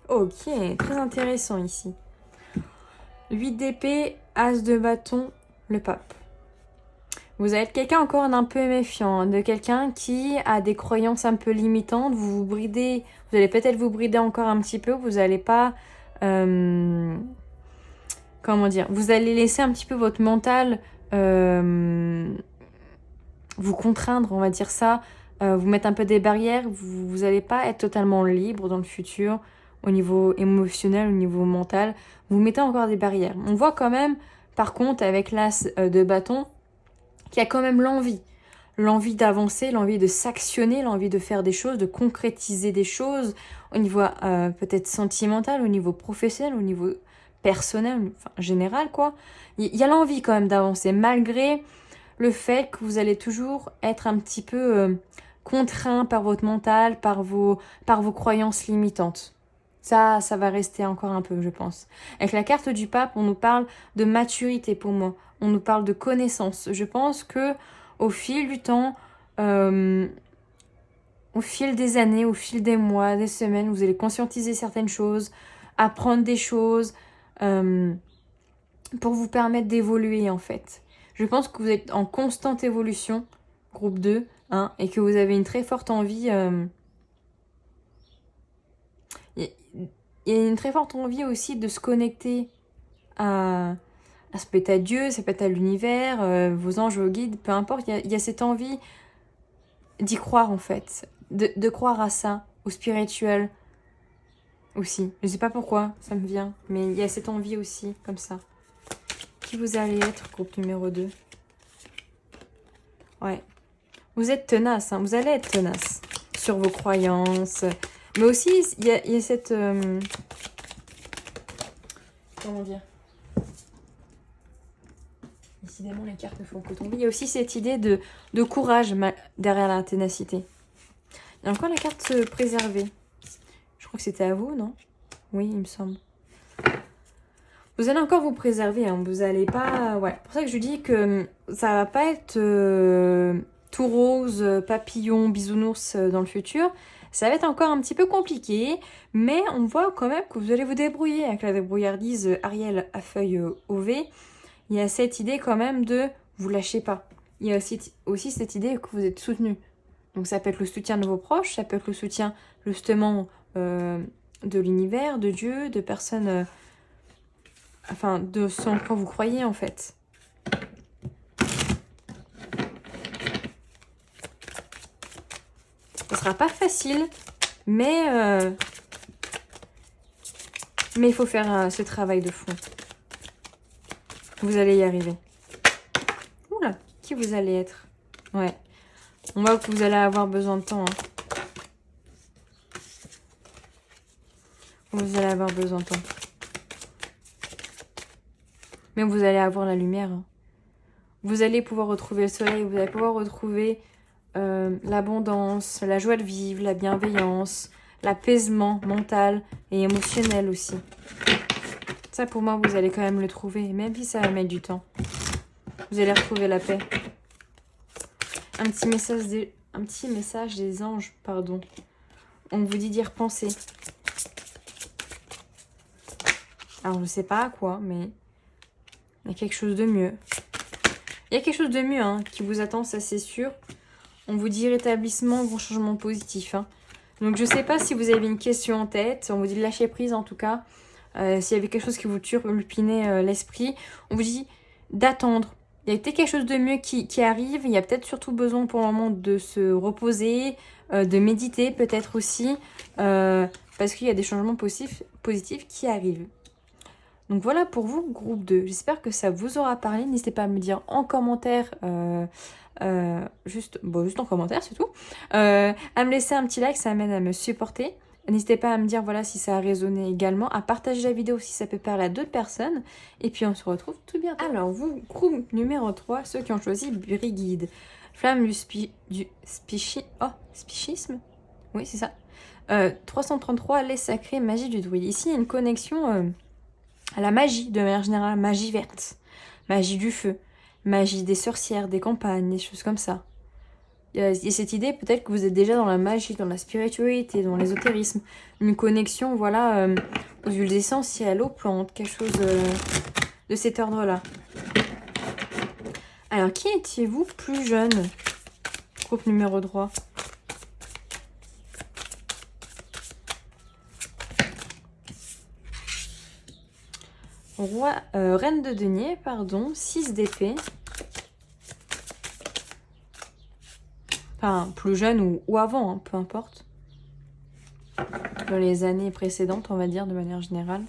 Ok, très intéressant ici. 8 d'épée, as de bâton, le pape. Vous allez être quelqu'un encore d'un peu méfiant, hein, de quelqu'un qui a des croyances un peu limitantes. Vous vous bridez, vous allez peut-être vous brider encore un petit peu. Vous n'allez pas, comment dire, vous allez laisser un petit peu votre mental vous contraindre, on va dire ça, vous mettre un peu des barrières. Vous n'allez pas être totalement libre dans le futur au niveau émotionnel, au niveau mental. Vous mettez encore des barrières. On voit quand même, par contre, avec l'as de bâton, qu'il y a quand même l'envie d'avancer, l'envie de s'actionner, l'envie de faire des choses, de concrétiser des choses au niveau peut-être sentimental, au niveau professionnel, au niveau personnel, enfin général quoi. Il y a l'envie quand même d'avancer, malgré le fait que vous allez toujours être un petit peu contraint par votre mental, par vos croyances limitantes. Ça va rester encore un peu, je pense. Avec la carte du pape, on nous parle de maturité pour moi. On nous parle de connaissance. Je pense que au fil du temps, au fil des années, au fil des mois, des semaines, vous allez conscientiser certaines choses, apprendre des choses pour vous permettre d'évoluer en fait. Je pense que vous êtes en constante évolution, groupe 2, hein, et que vous avez une très forte envie... Il y a une très forte envie aussi de se connecter ça peut être à Dieu, ça peut être à l'univers, vos anges, vos guides, peu importe. Il y a cette envie d'y croire en fait, de croire à ça, au spirituel aussi. Je sais pas pourquoi, ça me vient, mais il y a cette envie aussi, comme ça. Qui vous allez être, groupe numéro 2? Ouais. Vous êtes tenace, hein, vous allez être tenace sur vos croyances. Mais aussi, il y a cette... comment dire? Décidément, les cartes font que tomber. Il y a aussi cette idée de courage derrière la ténacité. Il y a encore la carte se préserver. Je crois que c'était à vous, non? Oui, il me semble. Vous allez encore vous préserver, hein. Vous allez pas... Ouais, c'est pour ça que je dis que ça va pas être tout rose, papillon, bisounours dans le futur. Ça va être encore un petit peu compliqué, mais on voit quand même que vous allez vous débrouiller avec la débrouillardise Ariel à feuille OV. Il y a cette idée quand même de vous lâchez pas. Il y a aussi cette idée que vous êtes soutenu. Donc ça peut être le soutien de vos proches, ça peut être le soutien justement de l'univers, de Dieu, de personnes... enfin, de ce en quoi vous croyez en fait. Ce sera pas facile, mais il faut faire ce travail de fond. Vous allez y arriver. Oula, qui vous allez être? Ouais. On voit que vous allez avoir besoin de temps. Hein. Vous allez avoir besoin de temps. Mais vous allez avoir la lumière. Hein. Vous allez pouvoir retrouver le soleil, vous allez pouvoir retrouver l'abondance, la joie de vivre, la bienveillance, l'apaisement mental et émotionnel aussi. Ça, pour moi, vous allez quand même le trouver, même si ça va mettre du temps. Vous allez retrouver la paix. Un petit message des anges, pardon. On vous dit d'y repenser. Alors, je ne sais pas à quoi, mais il y a quelque chose de mieux. Il y a quelque chose de mieux hein, qui vous attend, ça c'est sûr. On vous dit rétablissement, bon changement positif. Hein. Donc, je ne sais pas si vous avez une question en tête. On vous dit de lâcher prise, en tout cas. S'il y avait quelque chose qui vous turlupinait l'esprit, on vous dit d'attendre. Il y a peut-être quelque chose de mieux qui arrive. Il y a peut-être surtout besoin pour le moment de se reposer, de méditer peut-être aussi. Parce qu'il y a des changements positifs qui arrivent. Donc voilà pour vous, groupe 2. J'espère que ça vous aura parlé. N'hésitez pas à me dire en commentaire juste en commentaire, c'est tout. À me laisser un petit like, ça m'aide à me supporter. N'hésitez pas à me dire voilà si ça a résonné également, à partager la vidéo si ça peut parler à d'autres personnes. Et puis on se retrouve tout bientôt. Alors, vous, groupe numéro 3, ceux qui ont choisi Brigide. Flamme du spichisme. Oui, c'est ça. 333, les sacrés, magie du druide. Ici, il y a une connexion à la magie, de manière générale, magie verte, magie du feu, magie des sorcières, des campagnes, des choses comme ça. Il y a cette idée, peut-être que vous êtes déjà dans la magie, dans la spiritualité, dans l'ésotérisme. Une connexion, voilà, aux huiles essentielles, aux plantes, quelque chose de cet ordre-là. Alors, qui étiez-vous plus jeune? Groupe numéro 3. Reine de denier, pardon, 6 d'épée. Enfin, plus jeune ou avant, hein, peu importe. Dans les années précédentes, on va dire, de manière générale.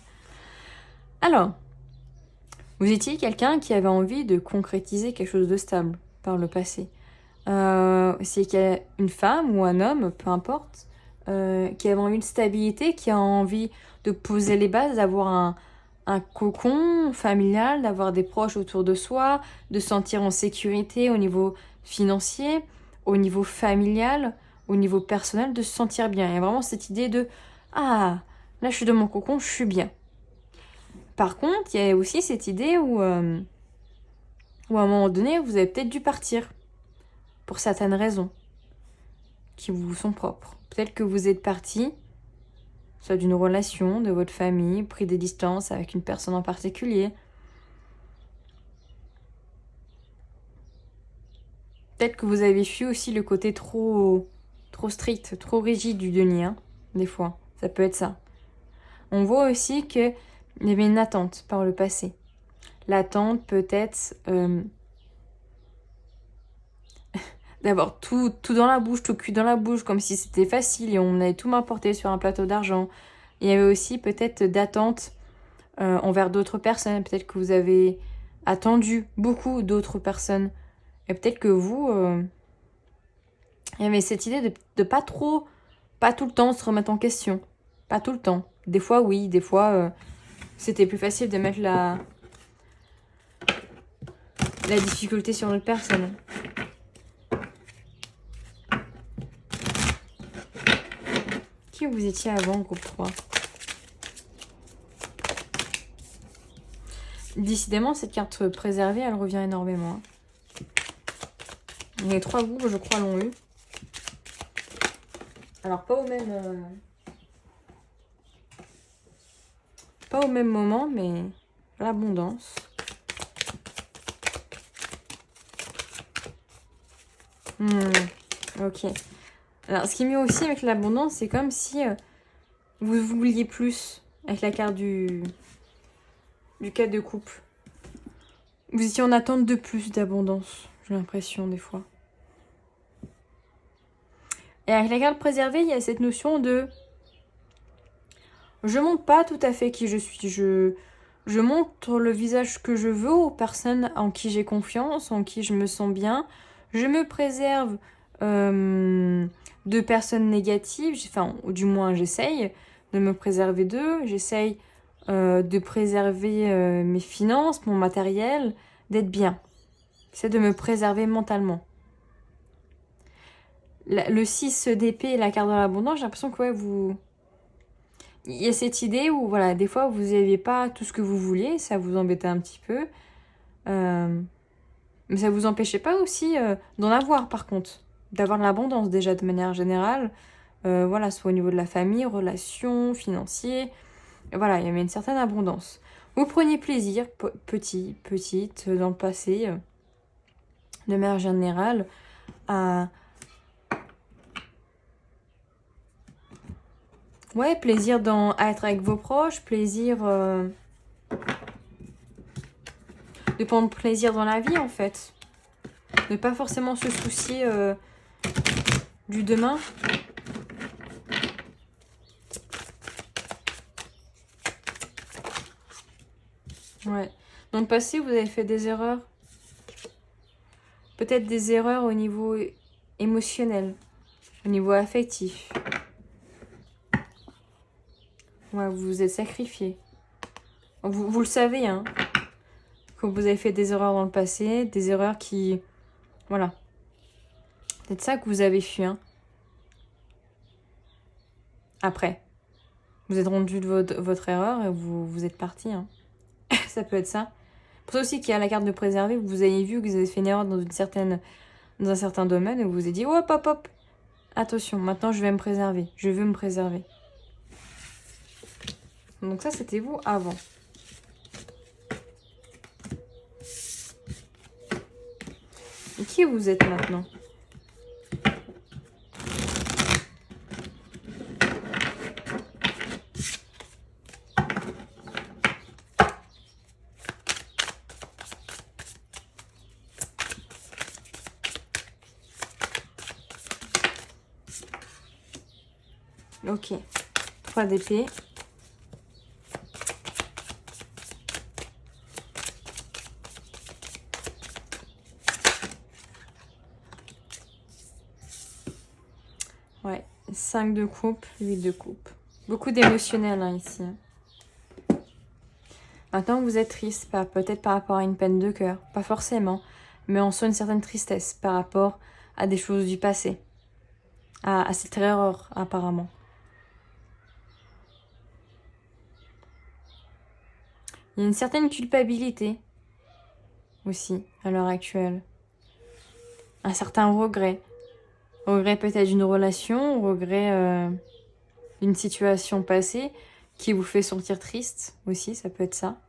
Alors, vous étiez quelqu'un qui avait envie de concrétiser quelque chose de stable par le passé. C'est qu'il y a une femme ou un homme, peu importe, qui avait envie de stabilité, qui a envie de poser les bases, d'avoir un cocon familial, d'avoir des proches autour de soi, de se sentir en sécurité au niveau financier, au niveau familial, au niveau personnel, de se sentir bien. Il y a vraiment cette idée de « Ah, là je suis dans mon cocon, je suis bien ». Par contre, il y a aussi cette idée où à un moment donné, vous avez peut-être dû partir pour certaines raisons qui vous sont propres. Peut-être que vous êtes parti, soit d'une relation, de votre famille, pris des distances avec une personne en particulier. Peut-être que vous avez fui aussi le côté trop strict, trop rigide du denier, hein, des fois. Ça peut être ça. On voit aussi qu'il y avait une attente par le passé. L'attente peut-être d'avoir tout dans la bouche, tout cuit dans la bouche, comme si c'était facile et on allait tout m'apporter sur un plateau d'argent. Il y avait aussi peut-être d'attente envers d'autres personnes. Peut-être que vous avez attendu beaucoup d'autres personnes. Et peut-être que vous, il y avait cette idée de pas tout le temps se remettre en question. Pas tout le temps. Des fois, oui, des fois, c'était plus facile de mettre la difficulté sur l'autre personne. Qui vous étiez avant, groupe 3? Décidément, cette carte préservée, elle revient énormément. Les 3 groupes, je crois, l'ont eu. Alors, pas au même moment, mais l'abondance. Ok. Alors, ce qui est mieux aussi avec l'abondance, c'est comme si vous vouliez plus avec la carte du 4 de coupe. Vous étiez en attente de plus d'abondance, j'ai l'impression des fois. Et avec la carte préservée, il y a cette notion de... Je montre pas tout à fait qui je suis. Je montre le visage que je veux aux personnes en qui j'ai confiance, en qui je me sens bien. Je me préserve de personnes négatives. Enfin, ou du moins, j'essaye de me préserver d'eux. J'essaye de préserver mes finances, mon matériel, d'être bien. C'est de me préserver mentalement. Le 6 d'épée et la carte de l'abondance, j'ai l'impression que ouais, vous... Il y a cette idée où, voilà, des fois, vous n'aviez pas tout ce que vous vouliez, ça vous embêtait un petit peu. Mais ça ne vous empêchait pas aussi d'en avoir, par contre. D'avoir de l'abondance, déjà, de manière générale. Voilà, soit au niveau de la famille, relations, financiers. Et voilà, il y avait une certaine abondance. Vous preniez plaisir, petite, dans le passé, de manière générale, à... Ouais, plaisir à être avec vos proches, plaisir de prendre plaisir dans la vie, en fait. Ne pas forcément se soucier du demain. Ouais. Dans le passé, vous avez fait des erreurs. peut-être des erreurs au niveau émotionnel, au niveau affectif. Ouais, vous vous êtes sacrifié. Vous le savez, hein, que vous avez fait des erreurs dans le passé, des erreurs qui... Voilà. C'est ça que vous avez fui, hein. Après, vous êtes rendu de votre erreur et vous êtes parti, hein. Ça peut être ça. Pour ça aussi qu'il y a la carte de préserver, vous avez vu que vous avez fait une erreur dans un certain domaine et vous vous êtes dit, hop, hop, hop, attention, maintenant je vais me préserver, je veux me préserver. Donc ça, c'était vous avant. Et qui vous êtes maintenant? Ok. 3 d'épée. Ouais. 5 de coupe, 8 de coupe. Beaucoup d'émotionnel, hein, ici. Maintenant, vous êtes triste, peut-être par rapport à une peine de cœur. Pas forcément. Mais on sent une certaine tristesse par rapport à des choses du passé. À cette erreur, apparemment. Il y a une certaine culpabilité aussi, à l'heure actuelle. Un certain regret. Regret peut-être d'une relation, regret d'une situation passée qui vous fait sentir triste aussi, ça peut être ça.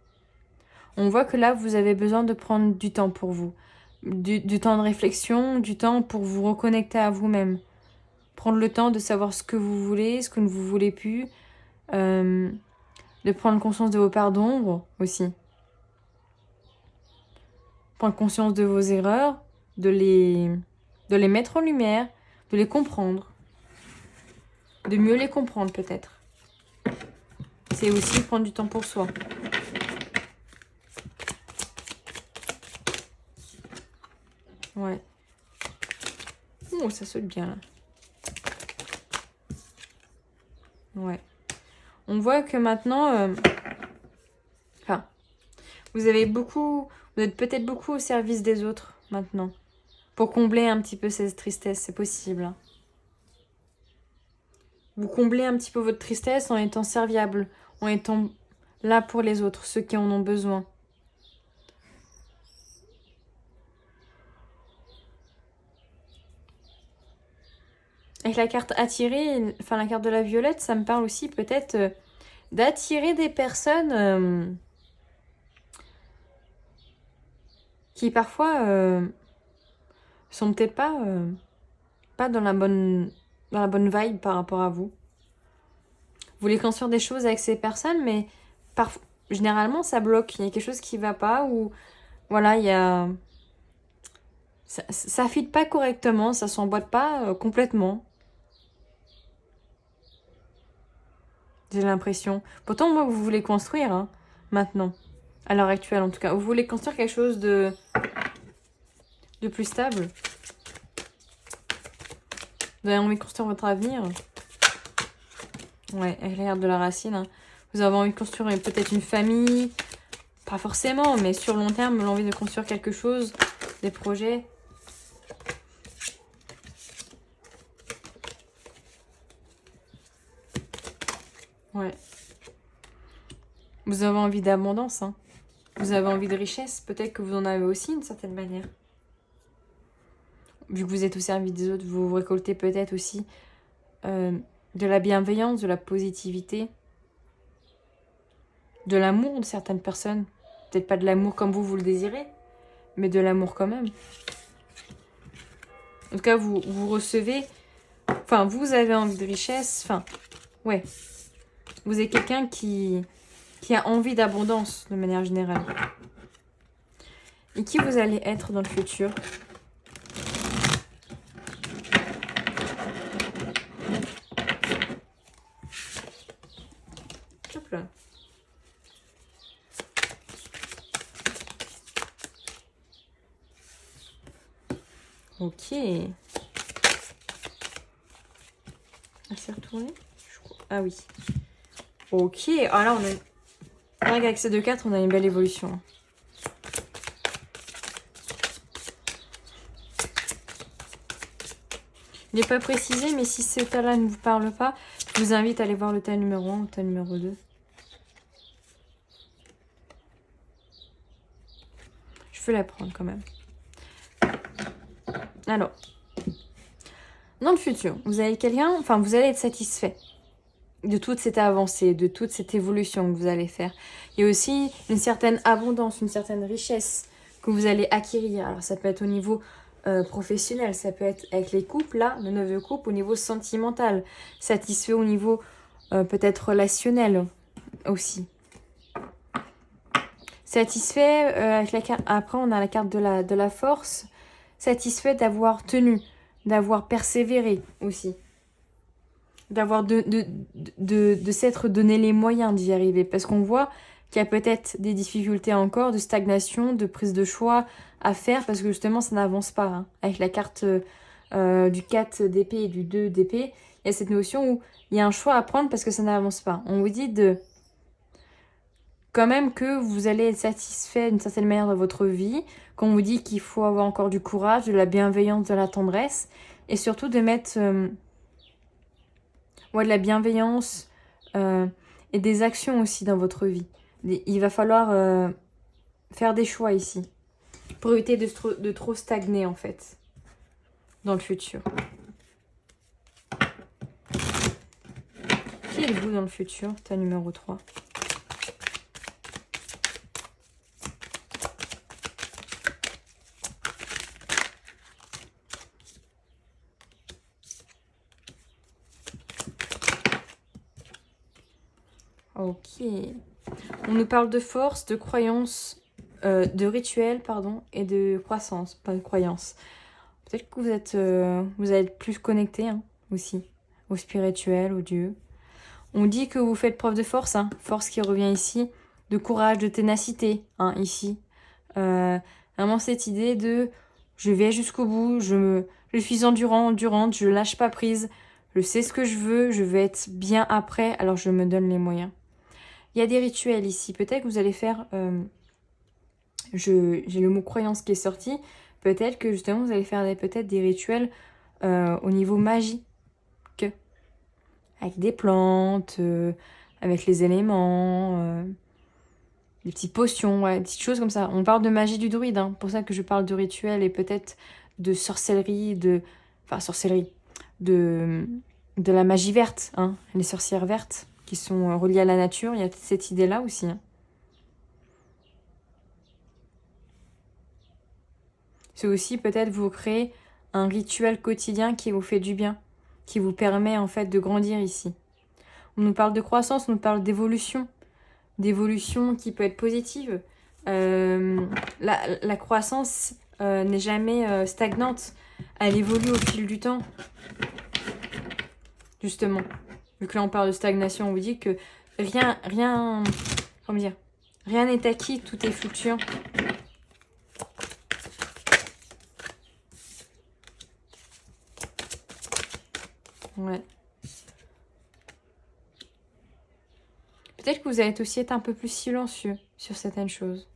On voit que là, vous avez besoin de prendre du temps pour vous. Du temps de réflexion, du temps pour vous reconnecter à vous-même. Prendre le temps de savoir ce que vous voulez, ce que vous ne voulez plus. De prendre conscience de vos parts d'ombre aussi. Prendre conscience de vos erreurs, de les mettre en lumière, de les comprendre. De mieux les comprendre peut-être. C'est aussi prendre du temps pour soi. Ouais. Oh, ça saute bien là. Ouais. On voit que maintenant... Enfin, vous êtes peut-être beaucoup au service des autres maintenant. Pour combler un petit peu cette tristesse, c'est possible. Hein. Vous comblez un petit peu votre tristesse en étant serviable, en étant là pour les autres, ceux qui en ont besoin. Avec la carte attirer, enfin la carte de la violette, ça me parle aussi peut-être d'attirer des personnes qui parfois sont peut-être pas dans la bonne vibe par rapport à vous. Vous voulez construire des choses avec ces personnes, mais généralement ça bloque. Il y a quelque chose qui va pas ou voilà, il y a ça fit pas correctement, ça s'emboîte pas complètement. J'ai l'impression. Pourtant, moi, vous voulez construire, hein, maintenant. À l'heure actuelle, en tout cas. Vous voulez construire quelque chose de plus stable. Vous avez envie de construire votre avenir. Ouais, avec la carte de la racine. Hein. Vous avez envie de construire peut-être une famille. Pas forcément, mais sur long terme, l'envie de construire quelque chose. Des projets. Ouais. Vous avez envie d'abondance, hein. Vous avez envie de richesse. Peut-être que vous en avez aussi d'une certaine manière. Vu que vous êtes au service des autres, vous récoltez peut-être aussi de la bienveillance, de la positivité, de l'amour de certaines personnes. Peut-être pas de l'amour comme vous le désirez, mais de l'amour quand même. En tout cas, vous recevez... Enfin, vous avez envie de richesse. Enfin, ouais. Vous êtes quelqu'un qui a envie d'abondance, de manière générale. Et qui vous allez être dans le futur? Hop là. Ok. Ah, c'est retourné? Ah oui. Ok. Ah là, on a... Avec ces deux cartes, on a une belle évolution. Il n'est pas précisé, mais si ce tas-là ne vous parle pas, je vous invite à aller voir le tas numéro 1 ou le tas numéro 2. Je peux la prendre quand même. Alors, dans le futur, vous avez quelqu'un, enfin, vous allez être satisfait de toute cette avancée, de toute cette évolution que vous allez faire. Il y a aussi une certaine abondance, une certaine richesse que vous allez acquérir. Alors, ça peut être au niveau professionnel, ça peut être avec les couples, là, le 9 de couple, au niveau sentimental, satisfait au niveau peut-être relationnel aussi. Satisfait, avec la carte, après on a la carte de la force, satisfait d'avoir tenu, d'avoir persévéré aussi. D'avoir de s'être donné les moyens d'y arriver. Parce qu'on voit qu'il y a peut-être des difficultés encore, de stagnation, de prise de choix à faire, parce que justement ça n'avance pas. Hein. Avec la carte du 4 d'épée et du 2 d'épée, il y a cette notion où il y a un choix à prendre parce que ça n'avance pas. On vous dit de quand même que vous allez être satisfait d'une certaine manière dans votre vie, qu'on vous dit qu'il faut avoir encore du courage, de la bienveillance, de la tendresse, et surtout de mettre de la bienveillance et des actions aussi dans votre vie. Il va falloir faire des choix ici, pour éviter de trop stagner en fait, dans le futur. Qui êtes-vous dans le futur? Ta numéro 3. Ok. On nous parle de force, de croyance, de rituel, pardon, et de croissance, pas de croyance. Peut-être que vous allez être plus connecté hein, aussi, au spirituel, au Dieu. On dit que vous faites preuve de force, hein, force qui revient ici, de courage, de ténacité, hein, ici. Vraiment cette idée de je vais jusqu'au bout, je suis endurante, je lâche pas prise, je sais ce que je vais être bien après, alors je me donne les moyens. Il y a des rituels ici. Peut-être que vous allez faire... j'ai le mot croyance qui est sorti. Peut-être que justement vous allez faire peut-être des rituels au niveau magie. Avec des plantes, avec les éléments, des petites potions, ouais, des petites choses comme ça. On parle de magie du druide. Hein, pour ça que je parle de rituels et peut-être de sorcellerie, enfin sorcellerie, de la magie verte. Hein, les sorcières vertes qui sont reliées à la nature. Il y a cette idée-là aussi. Hein. C'est aussi peut-être vous créer un rituel quotidien qui vous fait du bien, qui vous permet en fait de grandir ici. On nous parle de croissance, on nous parle d'évolution qui peut être positive. La croissance n'est jamais stagnante, elle évolue au fil du temps. Justement, vu que là on parle de stagnation, on vous dit que rien n'est acquis, tout est fluctuant. Ouais. Peut-être que vous allez aussi être un peu plus silencieux sur certaines choses.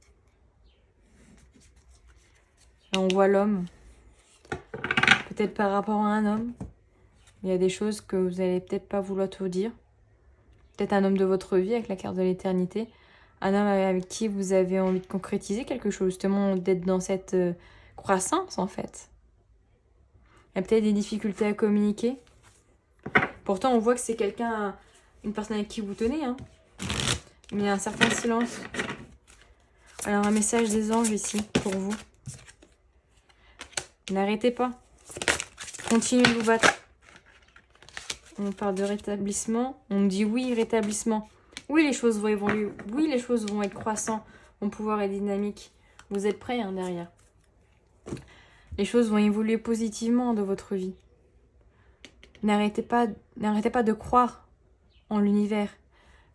Là, on voit l'homme. Peut-être par rapport à un homme. Il y a des choses que vous allez peut-être pas vouloir tout dire. Peut-être un homme de votre vie avec la carte de l'éternité. Un homme avec qui vous avez envie de concrétiser quelque chose. Justement, d'être dans cette croissance, en fait. Il y a peut-être des difficultés à communiquer. Pourtant, on voit que c'est quelqu'un, une personne avec qui vous tenez. Hein. Mais il y a un certain silence. Alors, un message des anges ici, pour vous. N'arrêtez pas. Continuez de vous battre. On parle de rétablissement. On me dit oui, rétablissement. Oui, les choses vont évoluer. Oui, les choses vont être croissantes. Mon pouvoir est dynamique. Vous êtes prêts hein, derrière. Les choses vont évoluer positivement dans votre vie. N'arrêtez pas de croire en l'univers.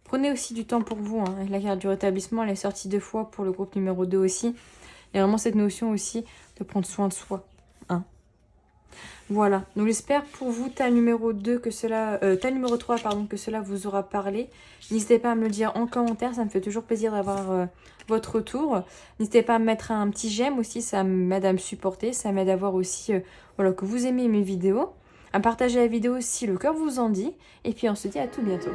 Prenez aussi du temps pour vous. Hein. Avec la carte du rétablissement, elle est sortie 2 fois pour le groupe numéro 2 aussi. Il y a vraiment cette notion aussi de prendre soin de soi. Hein. Voilà, donc j'espère pour vous, ta numéro 2 que cela, ta numéro 3 pardon, que cela vous aura parlé. N'hésitez pas à me le dire en commentaire, ça me fait toujours plaisir d'avoir votre retour. N'hésitez pas à me mettre un petit j'aime aussi, ça m'aide à me supporter, ça m'aide à voir aussi voilà, que vous aimez mes vidéos. À partager la vidéo si le cœur vous en dit. Et puis on se dit à tout bientôt.